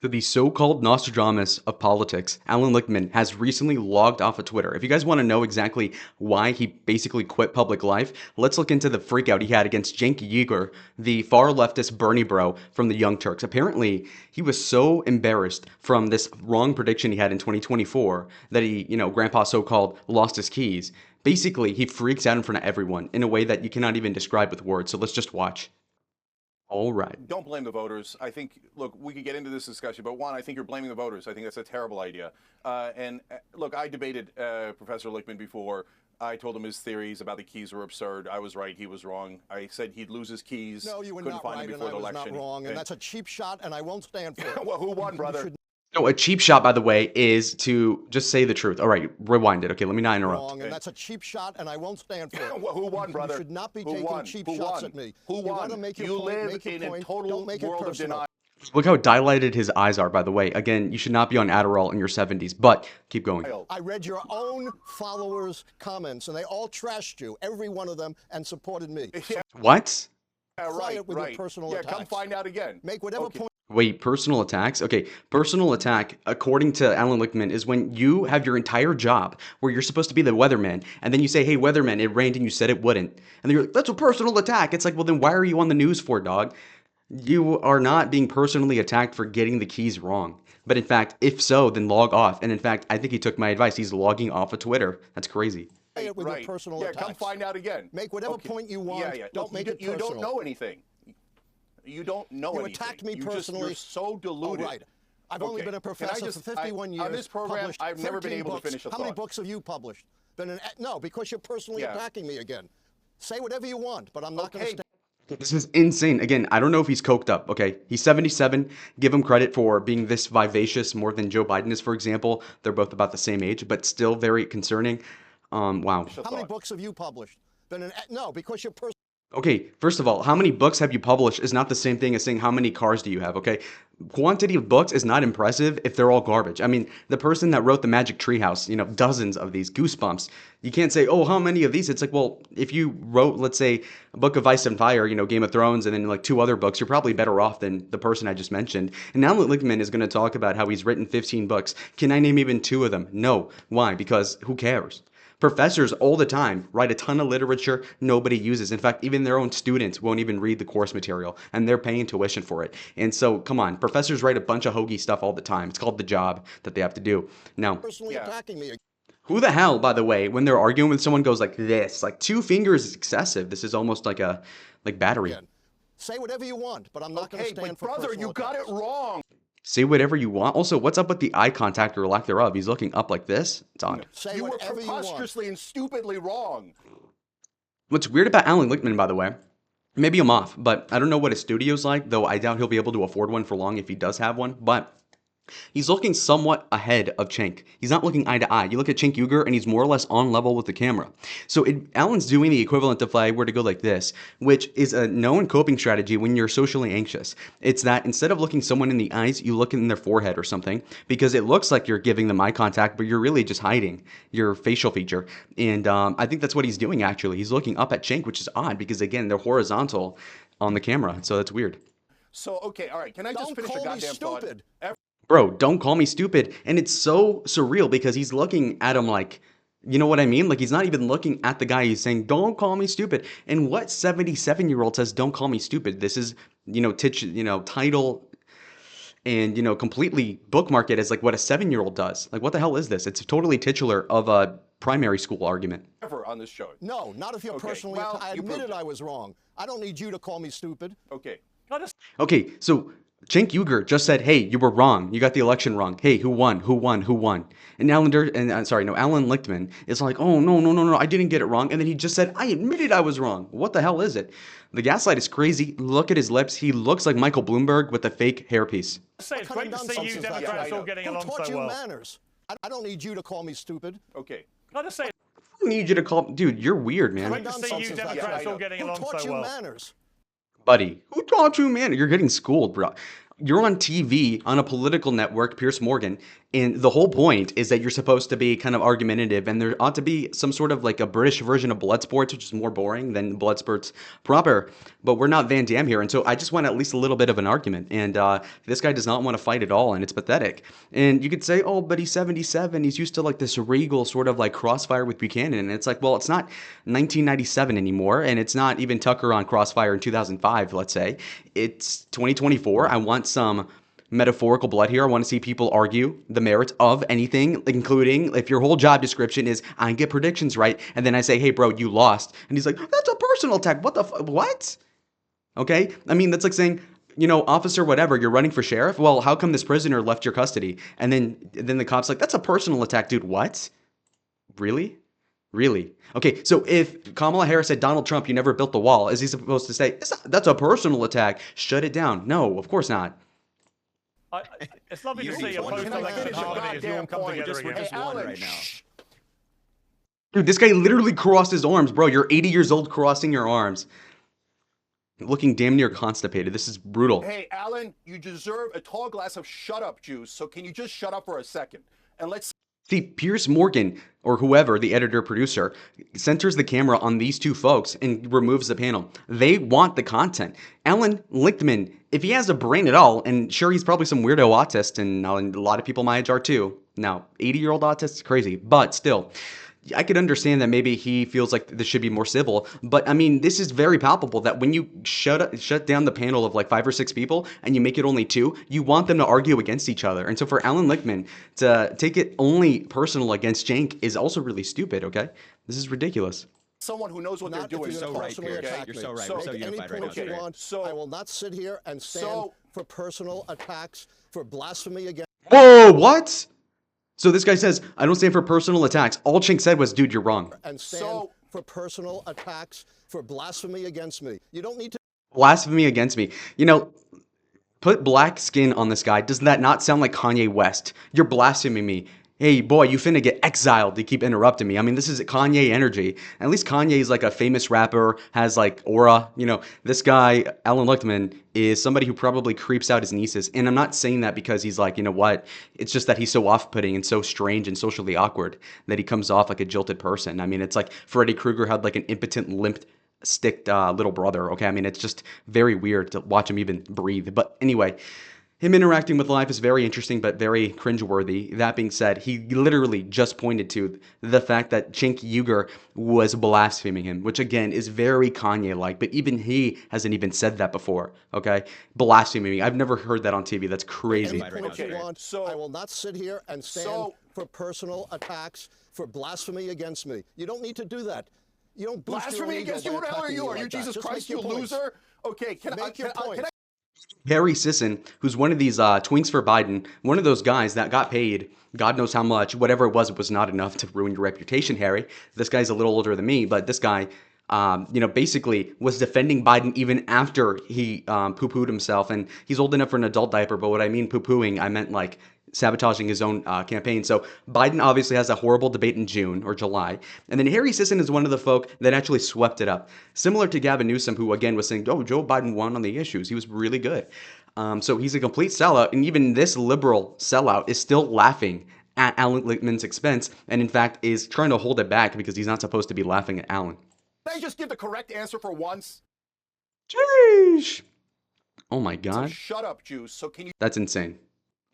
So the so-called Nostradamus of politics, Allan Lichtman, has recently logged off of Twitter. If you guys want to know exactly why he basically quit public life, let's look into the freakout he had against Cenk, the far leftist Bernie bro from the Young Turks. Apparently, he was so embarrassed from this wrong prediction he had in 2024 that he, grandpa so-called lost his keys. Basically, he freaks out in front of everyone in a way that you cannot even describe with words. So let's just watch. All right. Don't blame the voters. I think, look, we could get into this discussion, but one, I think you're blaming the voters. I think that's a terrible idea. Look, I debated Professor Lichtman before. I told him his theories about the keys were absurd. I was right. He was wrong. I said he'd lose his keys. No, you were couldn't not find right, him and before I the was election. not wrong, and that's a cheap shot, and I won't stand for it. Well, who won, brother? No, a cheap shot, by the way, is to just say the truth. All right, rewind it. Okay, let me not interrupt. Wrong, and that's a cheap shot, and I won't stand for it. Well, who won, brother? You should not be Who taking won? cheap Who shots won? at me. Who You won? want to make your You point, live make your in a point. total Don't make it world of personal. denial. Look how dilated his eyes are, by the way. Again, you should not be on Adderall in your 70s, but keep going. I read your own followers' comments, and they all trashed you, every one of them, and supported me. Yeah, What? Quiet with your personal Yeah, attacks. come find out again. Make whatever Okay. point. Wait, personal attacks? Okay, personal attack, according to Allan Lichtman, is when you have your entire job where you're supposed to be the weatherman, and then you say, hey, weatherman, it rained, and you said it wouldn't. And then you're like, that's a personal attack. It's like, well, then why are you on the news for, dog? You are not being personally attacked for getting the keys wrong. But in fact, if so, then log off. And in fact, I think he took my advice. He's logging off of Twitter. That's crazy. With your personal yeah, attacks. come find out again. Make whatever point you want. Yeah. Don't Look, make it you personal. don't know anything. You don't know You anything. attacked me You're personally. so deluded. All right. I've only been a professor for 51 years. On this program, published I've never been 13 able books. to finish a How thought. many books have you published? No, because you're personally attacking me again. Say whatever you want, but I'm not going to stand. This is insane. Again, I don't know if he's coked up, okay? He's 77. Give him credit for being this vivacious more than Joe Biden is, for example. They're both about the same age, but still very concerning. Wow. How many books have you published? No, because you're personally. Okay, first of all, how many books have you published is not the same thing as saying how many cars do you have, okay? Quantity of books is not impressive if they're all garbage. I mean, the person that wrote The Magic Treehouse, dozens of these, Goosebumps, you can't say, oh, how many of these? It's like, well, if you wrote, let's say, a book of Ice and Fire, Game of Thrones, and then like 2 other books, you're probably better off than the person I just mentioned. And now Lichtman is going to talk about how he's written 15 books. Can I name even 2 of them? No. Why? Because who cares? Professors all the time write a ton of literature nobody uses. In fact, even their own students won't even read the course material, and they're paying tuition for it. And so, come on, professors write a bunch of hokey stuff all the time. It's called the job that they have to do. Now, Personally attacking me. who the hell, by the way, when they're arguing with someone goes like this, like 2 fingers is excessive. This is almost like a battery. Again. Say whatever you want, but I'm not going to stand for brother, you got it wrong. Say whatever you want. Also, what's up with the eye contact or lack thereof? He's looking up like this. It's odd. Say You were whatever you want. preposterously and stupidly wrong. What's weird about Allan Lichtman, by the way, maybe I'm off, but I don't know what his studio's like, though I doubt he'll be able to afford one for long if he does have one, but he's looking somewhat ahead of Cenk. He's not looking eye to eye. You look at Cenk Uygur, and he's more or less on level with the camera. So Allan's doing the equivalent if I were to go like this, which is a known coping strategy when you're socially anxious. It's that instead of looking someone in the eyes, you look in their forehead or something, because it looks like you're giving them eye contact, but you're really just hiding your facial feature. And I think that's what he's doing, actually. He's looking up at Cenk, which is odd, because, again, they're horizontal on the camera, so that's weird. So, okay, all right, can I just finish a goddamn thought? Bro, don't call me stupid. And it's so surreal because he's looking at him like, you know what I mean? Like, he's not even looking at the guy. He's saying, don't call me stupid. And what 77-year-old says, don't call me stupid? This is, title and, completely bookmark it as like what a 7-year-old does. Like, what the hell is this? It's totally titular of a primary school argument. Ever on this show. No, not if you're personally. Well, I admitted I was wrong. I don't need you to call me stupid. Okay. Okay, so Cenk Uygur just said, hey, you were wrong. You got the election wrong. Hey, who won? Who won? Who won? And Allan Lichtman is like, oh, no, I didn't get it wrong. And then he just said, I admitted I was wrong. What the hell is it? The gaslight is crazy. Look at his lips. He looks like Michael Bloomberg with a fake hairpiece. Say it's great to see you Democrats all getting along Who taught so you well. manners? I don't need you to call me stupid. Okay. Can I just say, I need you to call. Dude, you're weird, man. great to see you Democrats all getting Who along taught so you well. manners? Buddy, who taught you, man? You're getting schooled, bro. you're on TV on a political network, Piers Morgan, and the whole point is that you're supposed to be kind of argumentative, and there ought to be some sort of like a British version of blood sports, which is more boring than blood sports proper. But we're not Van Damme here, and so I just want at least a little bit of an argument. And this guy does not want to fight at all, and it's pathetic. And you could say, oh, but he's 77, he's used to like this regal sort of like crossfire with Buchanan, and it's like, well, it's not 1997 anymore, and it's not even Tucker on Crossfire in 2005. Let's say it's 2024. I want some metaphorical blood here. I want to see people argue the merits of anything, including if your whole job description is I get predictions right, and then I say, hey, bro, you lost. And he's like, that's a personal attack. What the what? Okay? I mean, that's like saying, you know, officer, whatever, you're running for sheriff. Well, how come this prisoner left your custody? And then the cop's like, that's a personal attack, dude. What? Really? Really? Okay, so if Kamala Harris said, Donald Trump, you never built the wall, is he supposed to say, that's a personal attack, shut it down? No, of course not. It's lovely to see a post-election harmony as you all come together again. We're just one right now. Dude, this guy literally crossed his arms, bro. You're 80 years old crossing your arms. Looking damn near constipated. This is brutal. Hey, Allan, you deserve a tall glass of shut-up juice, so can you just shut up for a second? And let's see, Piers Morgan, or whoever, the editor-producer, centers the camera on these two folks and removes the panel. They want the content. Allan Lichtman, if he has a brain at all, and sure, he's probably some weirdo autist, and a lot of people my age are too. Now, 80-year-old autist is crazy, but still. I could understand that maybe he feels like this should be more civil, but I mean, this is very palpable that when you shut down the panel of like 5 or 6 people and you make it only 2, you want them to argue against each other. And so for Allan Lichtman to take it only personal against Cenk is also really stupid, okay? This is ridiculous. Someone who knows what they're doing. You're so right, Piers. You're so right. We're so unified right now. So I will not sit here and stand for personal attacks, for blasphemy against. Whoa, what? So this guy says, I don't stand for personal attacks. All Cenk said was, dude, you're wrong. And stand for personal attacks, for blasphemy against me. You don't need to. Blasphemy against me. You know, put black skin on this guy. Does that not sound like Kanye West? You're blaspheming me. Hey, boy, you finna get exiled to keep interrupting me. I mean, this is Kanye energy. At least Kanye is like a famous rapper, has like aura. You know, this guy, Allan Lichtman, is somebody who probably creeps out his nieces. And I'm not saying that because he's like, you know what? It's just that he's so off-putting and so strange and socially awkward that he comes off like a jilted person. I mean, it's like Freddy Krueger had like an impotent, limp-sticked little brother, okay? I mean, it's just very weird to watch him even breathe. But anyway, him interacting with life is very interesting, but very cringeworthy. That being said, he literally just pointed to the fact that Cenk Uygur was blaspheming him, which again is very Kanye-like, but even he hasn't even said that before, okay? Blaspheming me. I've never heard that on TV. That's crazy. So I will not sit here and stand for personal attacks, for blasphemy against me. You don't need to do that. You don't blasphemy against you? What the hell are you? Are you Jesus Christ, you loser? Okay, can I Harry Sisson, who's one of these twinks for Biden, one of those guys that got paid, God knows how much, whatever it was not enough to ruin your reputation, Harry. This guy's a little older than me, but this guy, you know, basically was defending Biden even after he poo-pooed himself, and he's old enough for an adult diaper, but what I mean poo-pooing, I meant like sabotaging his own campaign. So Biden obviously has a horrible debate in June or July. And then Harry Sisson is one of the folk that actually swept it up. Similar to Gavin Newsom, who again was saying, oh, Joe Biden won on the issues. He was really good. So he's a complete sellout. And even this liberal sellout is still laughing at Allan Lichtman's expense. And in fact, is trying to hold it back because he's not supposed to be laughing at Allan. Can I just give the correct answer for once? Jeez. Oh my God. Shut up, Juice. So can you... That's insane.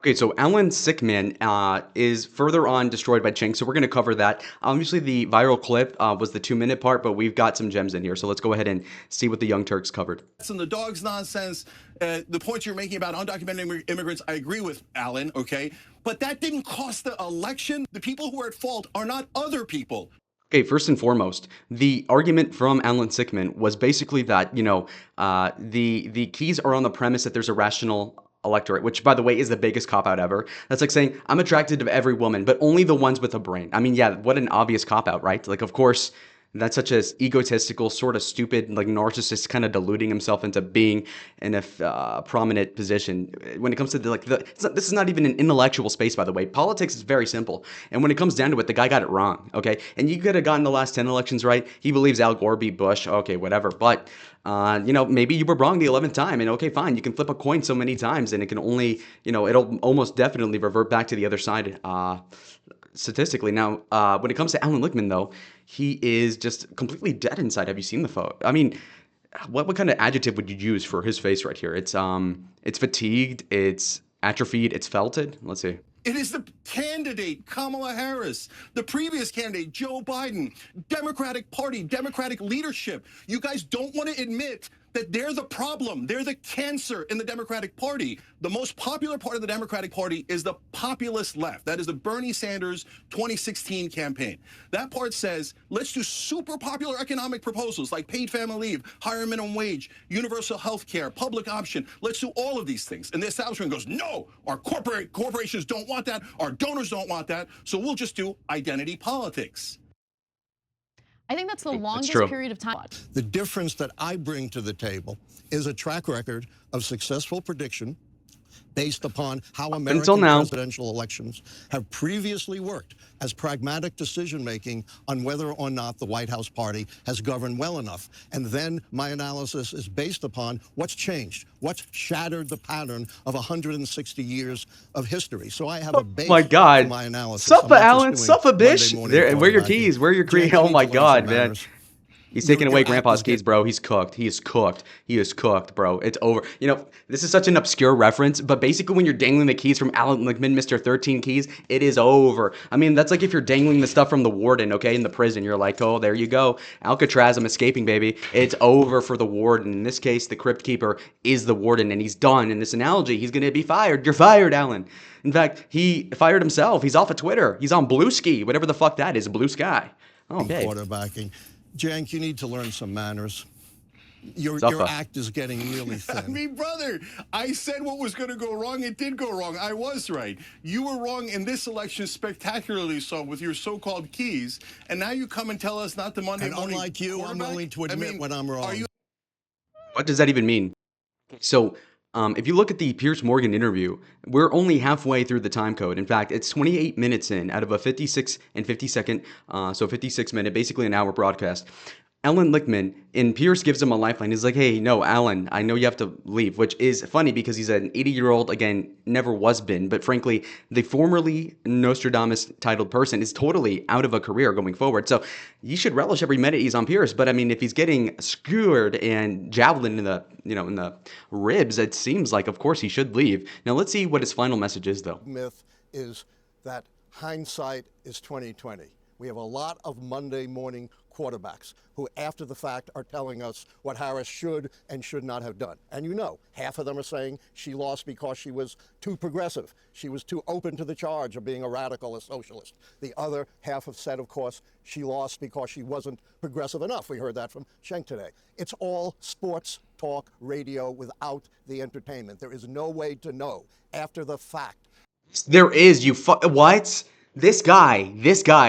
Okay, so Allan Lichtman is further on destroyed by Cenk, so we're going to cover that. Obviously, the viral clip was the 2-minute part, but we've got some gems in here, so let's go ahead and see what the Young Turks covered. And the dogs nonsense, the points you're making about undocumented immigrants, I agree with Allan, okay? But that didn't cost the election. The people who are at fault are not other people. Okay, first and foremost, the argument from Allan Lichtman was basically that, you know, the keys are on the premise that there's a rational electorate, which, by the way, is the biggest cop-out ever. That's like saying, I'm attracted to every woman, but only the ones with a brain. I mean, yeah, what an obvious cop-out, right? Like, of course, That's such a egotistical, sort of stupid, like narcissist, kind of deluding himself into being in a prominent position. When it comes to this is not even an intellectual space, by the way. Politics is very simple, and when it comes down to it, the guy got it wrong. Okay, and you could have gotten the last 10 elections right. He believes Al Gore beat Bush. Okay, whatever, but. Maybe you were wrong the 11th time, and okay, fine. You can flip a coin so many times, and it can only, it'll almost definitely revert back to the other side statistically. Now, when it comes to Allan Lichtman, though, he is just completely dead inside. Have you seen the photo? I mean, what kind of adjective would you use for his face right here? It's fatigued, it's atrophied, it's felted. Let's see. It is the candidate, Kamala Harris, the previous candidate, Joe Biden, Democratic Party, Democratic leadership. You guys don't want to admit that they're the problem. They're the cancer in the Democratic Party. The most popular part of the Democratic Party is the populist left. That is the Bernie Sanders 2016 campaign. That part says, let's do super popular economic proposals like paid family leave, higher minimum wage, universal health care, public option. Let's do all of these things. And the establishment goes, no, our corporations don't want that. Our donors don't want that. So we'll just do identity politics. I think that's the longest period of time. The difference that I bring to the table is a track record of successful prediction based upon how American presidential elections have previously worked as pragmatic decision-making on whether or not the White House party has governed well enough. And then my analysis is based upon what's changed, what's shattered the pattern of 160 years of history. So I have a base for my analysis. Suffa, Allan, suffa, bish. Where are your keys? Where are your keys? Oh my God, man. He's taking away Grandpa's keys, bro. He's cooked. He is cooked. He is cooked, bro. It's over. This is such an obscure reference, but basically when you're dangling the keys from Allan Lichtman, Mr. 13 Keys, it is over. I mean, that's like if you're dangling the stuff from the warden, okay, in the prison. You're like, oh, there you go. Alcatraz, I'm escaping, baby. It's over for the warden. In this case, the crypt keeper is the warden, and he's done. In this analogy, he's going to be fired. You're fired, Allan. In fact, he fired himself. He's off of Twitter. He's on Blue Ski, whatever the fuck that is, Blue Sky. Okay. Quarterbacking. Cenk, you need to learn some manners. Your act is getting really thin. I mean, brother, I said what was going to go wrong. It did go wrong. I was right. You were wrong in this election, spectacularly so, with your so-called keys. And now you come and tell us not the Monday morning. Unlike you, I'm willing to admit when I'm wrong. What does that even mean? So, if you look at the Piers Morgan interview, we're only halfway through the time code. In fact, it's 28 minutes in out of a 56 and 50 second, so 56 minute, basically an hour broadcast. Allan Lichtman, and Piers gives him a lifeline. He's like, hey, no, Allan, I know you have to leave, which is funny because he's an 80-year-old, again, never was been, but frankly, the formerly Nostradamus-titled person is totally out of a career going forward. So you should relish every minute he's on Piers. But I mean, if he's getting skewered and javelin in the, in the ribs, it seems like, of course, he should leave. Now, let's see what his final message is, though. Myth is that hindsight is 20/20. We have a lot of Monday morning quarterbacks who, after the fact, are telling us what Harris should and should not have done. And half of them are saying she lost because she was too progressive. She was too open to the charge of being a radical, a socialist. The other half have said, of course, she lost because she wasn't progressive enough. We heard that from Cenk today. It's all sports talk radio without the entertainment. There is no way to know after the fact. There is, what? This guy,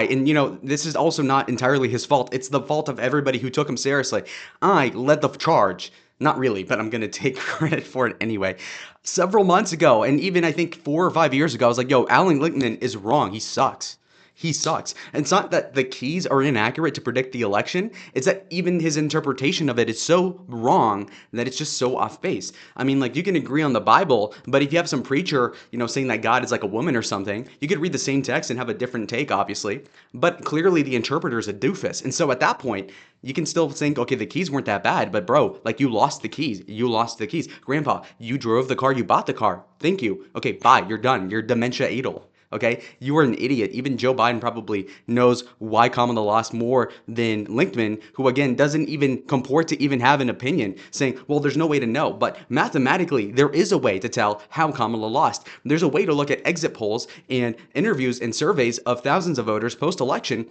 and this is also not entirely his fault. It's the fault of everybody who took him seriously. I led the charge. Not really, but I'm going to take credit for it anyway. Several months ago, and even I think 4 or 5 years ago, I was like, yo, Allan Lichtman is wrong. He sucks. He sucks. And it's not that the keys are inaccurate to predict the election. It's that even his interpretation of it is so wrong that it's just so off base. I mean, like, you can agree on the Bible, but if you have some preacher, saying that God is like a woman or something, you could read the same text and have a different take, obviously. But clearly the interpreter is a doofus. And so at that point, you can still think, okay, the keys weren't that bad, but bro, like, you lost the keys. You lost the keys. Grandpa, you drove the car. You bought the car. Thank you. Okay, bye. You're done. You're dementia adel. Okay, you are an idiot. Even Joe Biden probably knows why Kamala lost more than Lichtman, who again doesn't even comport to even have an opinion, saying, well, there's no way to know. But mathematically, there is a way to tell how Kamala lost. There's a way to look at exit polls and interviews and surveys of thousands of voters post-election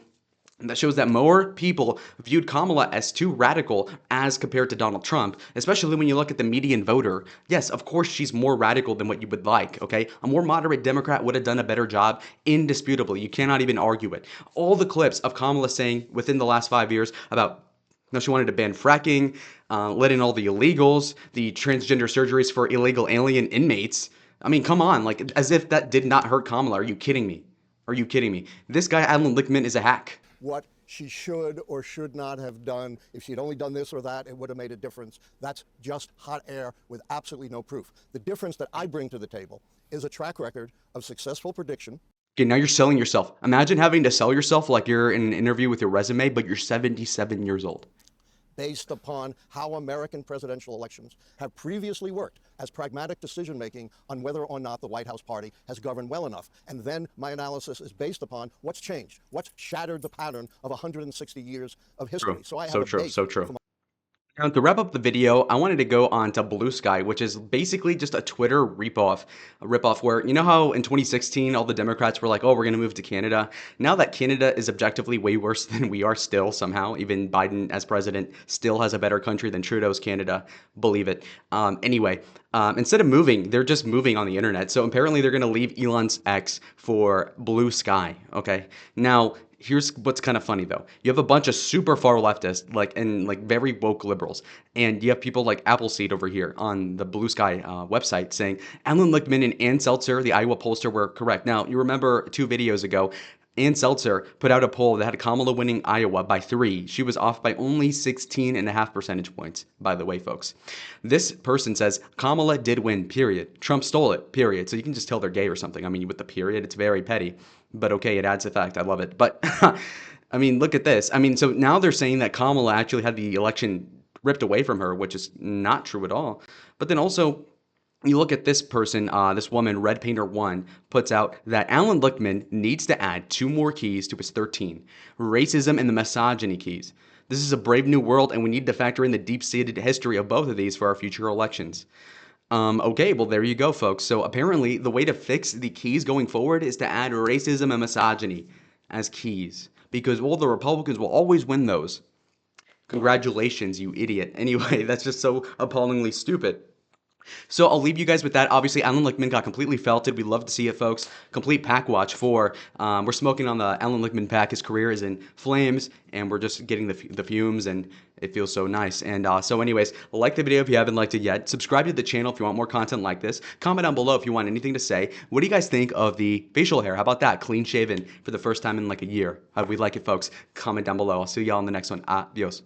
And that shows that more people viewed Kamala as too radical as compared to Donald Trump, especially when you look at the median voter. Yes, of course, she's more radical than what you would like, okay? A more moderate Democrat would have done a better job, indisputably. You cannot even argue it. All the clips of Kamala saying within the last 5 years about she wanted to ban fracking, let in all the illegals, the transgender surgeries for illegal alien inmates. I mean, come on, like as if that did not hurt Kamala. Are you kidding me? Are you kidding me? This guy, Allan Lichtman, is a hack. What she should or should not have done, if she'd only done this or that, it would have made a difference. That's just hot air with absolutely no proof. The difference that I bring to the table is a track record of successful prediction. Okay, now you're selling yourself. Imagine having to sell yourself like you're in an interview with your resume, but you're 77 years old. Based upon how American presidential elections have previously worked as pragmatic decision-making on whether or not the White House party has governed well enough. And then my analysis is based upon what's changed, what's shattered the pattern of 160 years of history. True. So I have So a true. base So true. for my- Now, to wrap up the video, I wanted to go on to Blue Sky, which is basically just a Twitter ripoff where, you know how in 2016 all the Democrats were like, oh, we're going to move to Canada. Now that Canada is objectively way worse than we are still somehow, even Biden as president still has a better country than Trudeau's Canada, believe it. Anyway, instead of moving, they're just moving on the internet. So apparently they're going to leave Elon's X for Blue Sky, okay? Now, here's what's kind of funny though. You have a bunch of super far leftists, and very woke liberals, and you have people like Appleseed over here on the Blue Sky website saying Allan Lichtman and Ann Seltzer, the Iowa pollster, were correct. Now you remember 2 videos ago, Ann Seltzer put out a poll that had Kamala winning Iowa by 3. She was off by only 16.5 percentage points, by the way, folks. This person says Kamala did win, period. Trump stole it, period. So you can just tell they're gay or something. I mean, with the period, it's very petty. But okay, it adds effect. I love it. But I mean, look at this. I mean, so now they're saying that Kamala actually had the election ripped away from her, which is not true at all. But then also, you look at this person, this woman, Red Painter 1, puts out that Allan Lichtman needs to add 2 more keys to his 13. Racism and the misogyny keys. This is a brave new world, and we need to factor in the deep-seated history of both of these for our future elections. Okay, well, there you go, folks. So apparently the way to fix the keys going forward is to add racism and misogyny as keys, because all the Republicans will always win those. Congratulations, you idiot. Anyway, that's just so appallingly stupid. So I'll leave you guys with that. Obviously, Allan Lichtman got completely felted. We'd love to see it, folks. Complete pack watch for. We're smoking on the Allan Lichtman pack. His career is in flames, and we're just getting the fumes, and it feels so nice. And so anyways, like the video if you haven't liked it yet. Subscribe to the channel if you want more content like this. Comment down below if you want anything to say. What do you guys think of the facial hair? How about that? Clean shaven for the first time in like a year. How do we like it, folks? Comment down below. I'll see y'all in the next one. Adios.